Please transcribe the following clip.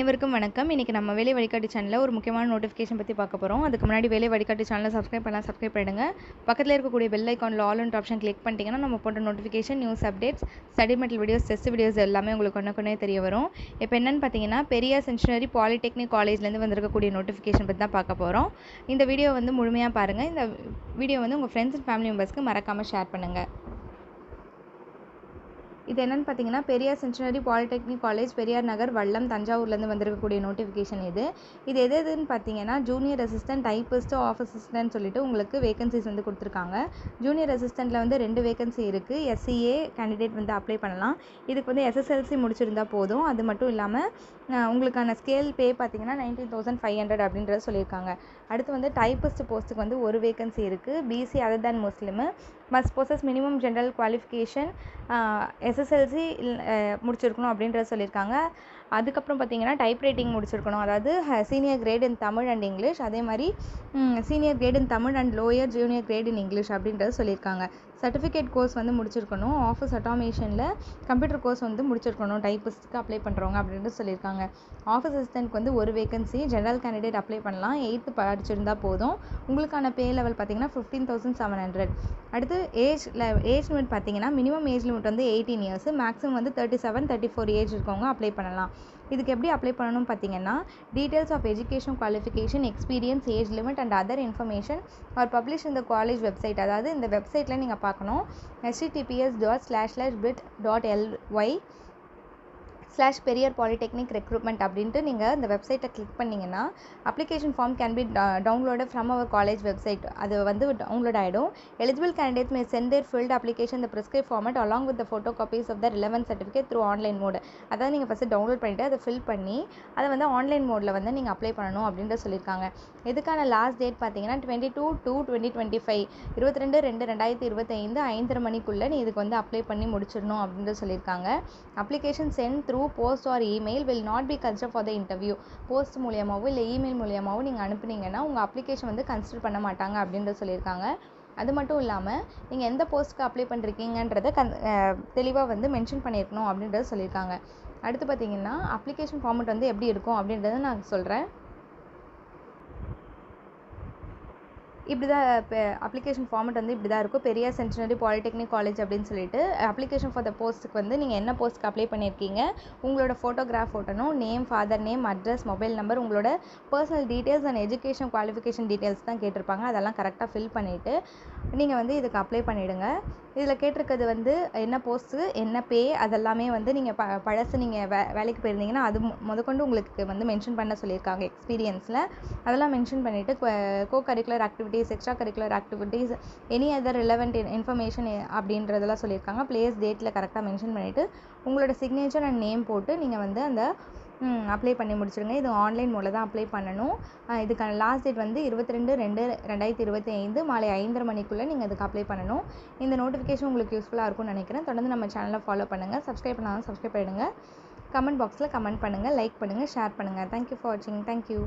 அனைவருக்கும் வணக்கம். இன்றைக்கி நம்ம வேலை வழிகாட்டி சேனலில் ஒரு முக்கியமான நோட்டிஃபிகேஷன் பற்றி பார்க்க போகிறோம். அதுக்கு முன்னாடி வேலை வழிகாட்டி சேனலை சப்ஸ்கிரைப் பண்ணிடுங்க. பக்கத்தில் இருக்கக்கூடிய பெல் ஐக்கானில் ஆல் அண்ட் ஆப்ஷன் கிளிக் பண்ணிட்டீங்கன்னா நம்ம போட்ட notification, news updates, study material videos, test videos எல்லாமே உங்களுக்கு ஒன்றுக்குன்னே தெரிய வரும். இப்போ என்னென்னு பார்த்தீங்கன்னா, பெரியார் சென்டினரி பாலிடெக்னிக் காலேஜ்லேருந்து வந்திருக்கக்கூடிய நோட்டிஃபிகேஷன் பற்றி தான் பார்க்க போகிறோம். இந்த வீடியோ முழுமையாக பாருங்கள். இந்த வீடியோ உங்கள் ஃப்ரெண்ட்ஸ் அண்ட் ஃபேமிலி மெம்பர்ஸ்க்கு மறக்காமல் ஷேர் பண்ணுங்கள். இது என்னென்னு பார்த்தீங்கன்னா, Periyar centenary polytechnic college, Periyar Nagar, Vallam, தஞ்சாவூர்லேருந்து வந்திருக்கக்கூடிய நோட்டிஃபிகேஷன் இது எதுன்னு பார்த்தீங்கன்னா, junior assistant, typist, office assistant சொல்லிட்டு உங்களுக்கு வேகன்சிஸ் கொடுத்துருக்காங்க. ஜூனியர் அசிஸ்டண்ட்டில் 2 வேகன்சி இருக்குது. SCA கேண்டிடேட் அப்ளை பண்ணலாம். இதுக்கு SSLC முடிச்சிருந்தா போதும். அது மட்டும் இல்லாமல் உங்களுக்கான ஸ்கேல் பே பார்த்தீங்கன்னா 19,500 அப்படின்றத சொல்லியிருக்காங்க. அடுத்து டைப்பிஸ்ட் போஸ்ட்டுக்கு ஒரு வேகன்சி இருக்குது. BC other than Muslim, must possess minimum general qualification, SSLC முடிச்சிருக்கணும் அப்படின்றத சொல்லியிருக்காங்க. அதுக்கப்புறம் பார்த்தீங்கன்னா டைப் ரைட்டிங் முடிச்சிருக்கணும், அதாவது senior great in Tamil and English, அதே மாதிரி senior great in Tamil and lower junior great in English அப்படின்றத சொல்லியிருக்காங்க. சர்டிஃபிகேட் கோர்ஸ் முடிச்சிருக்கணும். ஆஃபீஸ் ஆட்டோமேஷனில் கம்ப்யூட்டர் கோர்ஸ் முடிச்சிருக்கணும் டைப்பிஸ்ட்டுக்கு அப்ளை பண்ணுறவங்க அப்படின்ட்டு சொல்லியிருக்காங்க. ஆஃபீஸ் அசிஸ்டன்ட்க்கு ஒரு வேகன்சி. ஜென்ரல் கேண்டிடேட் அப்ளை பண்ணலாம். 8th படிச்சிருந்தா போதும். உங்களுக்கான பே லெவல் பார்த்தீங்கன்னா 15,700. அடுத்து ஏஜ் லிமிட் பார்த்தீங்கன்னா, minimum age limit 18 years, maximum 37, 34 age இருக்கவங்க அப்ளை பண்ணலாம். இதுக்கு எப்படி அப்ளை பண்ணணும்னு பார்த்தீங்கன்னா, details of education qualification, experience, age limit and other information are publish இந்த காலேஜ் வெப்சைட், அதாவது இந்த வெப்சைட்டில் நீங்கள் பார்க்கணும். https://bit.ly/பெரியார் பாலிடெக்னிக் ரெக்ரூட்மெண்ட் அப்படின்ட்டு நீங்கள் இந்த வெப்சைட்டை கிளிக் பண்ணிங்கன்னா, application form can be downloaded from our college website. அது டவுன்லோட் ஆகிடும். Eligible candidates may send their filled application the prescribe format along with the photo copies of the relevant certificate through online mode. அதாவது நீங்கள் first download பண்ணிவிட்டு அதை fill பண்ணி அதை online மோடில் நீங்கள் அப்ளை பண்ணணும் அப்படின்ற சொல்லியிருக்காங்க. இதுக்கான லாஸ்ட் டேட் பார்த்தீங்கன்னா 22/2/2025, 22/2/2025 5:30 மணிக்குள்ளே நீ இதுக்கு அப்ளை பண்ணி முடிச்சிடணும் அப்படின்ற சொல்லியிருக்காங்க. Application sent through post or email will not be consider for the interview. Post மூலியமாகவோ இல்லை இமெயில் மூலியமாகவோ நீங்கள் அனுப்புனீங்கன்னா உங்கள் அப்ளிகேஷன் கன்சிடர் பண்ண மாட்டாங்க அப்படின்ற சொல்லியிருக்காங்க. அது மட்டும் இல்லாமல் நீங்கள் எந்த போஸ்ட்டுக்கு அப்ளை பண்ணுறீங்கன்றதை தெளிவாக மென்ஷன் பண்ணியிருக்கணும் அப்படின்றத சொல்லியிருக்காங்க. அடுத்து பார்த்தீங்கன்னா, அப்ளிகேஷன் ஃபார்மட் எப்படி இருக்கும் அப்படின்றத நான் சொல்கிறேன். இப்படி தான் அப்ளிகேஷன் ஃபார்மட் இப்படி தான் இருக்கும். பெரியார் சென்டினரி பாலிடெக்னிக் காலேஜ் அப்படின்னு சொல்லிட்டு அப்ளிகேஷன் ஃபார் த போஸ்ட்டுக்கு நீங்கள் என்ன போஸ்ட்டுக்கு அப்ளை பண்ணியிருக்கீங்க, உங்களோட ஃபோட்டோகிராஃப் ஓட்டணும், name, father name, address, mobile number, உங்களோட personal details and education qualification details தான் கேட்டிருப்பாங்க. அதெல்லாம் கரெக்டாக ஃபில் பண்ணிவிட்டு நீங்கள் இதுக்கு அப்ளை பண்ணிவிடுங்க. இதில் கேட்டிருக்கிறது என்ன போஸ்ட்டு, என்ன பே, அதெல்லாமே நீங்கள் பழசு நீங்கள் வேலைக்கு போயிருந்தீங்கன்னா அது முதற்கொண்டு உங்களுக்கு மென்ஷன் பண்ண சொல்லியிருக்காங்க. எக்ஸ்பீரியன்ஸில் அதெல்லாம் மென்ஷன் பண்ணிவிட்டு கோ curricular activities, extra curricular activities, any other relevant information அப்படின்றதெல்லாம் சொல்லியிருக்காங்க. பிளேஸ், டேட்டில் கரெக்டாக மென்ஷன் பண்ணிவிட்டு உங்களோட சிக்னேச்சர் அண்ட் நேம் போட்டு நீங்கள் அந்த அப்ளை பண்ணி முடிச்சிடுங்க. இது ஆன்லைன் மூலம் தான் அப்ளை பண்ணணும். இதுக்கான லாஸ்ட் டேட் 22/2/2025 மாலை 5:30 மணிக்குள்ளே நீங்கள் இதுக்கு அப்ளை பண்ணணும். இந்த நோட்டிஃபிகேஷன் உங்களுக்கு யூஸ்ஃபுல்லாக இருக்கும்னு நினைக்கிறேன். தொடர்ந்து நம்ம சேனலை ஃபாலோ பண்ணுங்கள். சப்ஸ்கிரைப் பண்ணாலும் சப்ஸ்கிரைப் பண்ணிடுங்க. கமெண்ட் பாக்ஸில் கமெண்ட் பண்ணுங்கள், லைக் பண்ணுங்கள், ஷேர் பண்ணுங்கள். தேங்க்யூ ஃபார் வாட்சிங். தேங்க்யூ.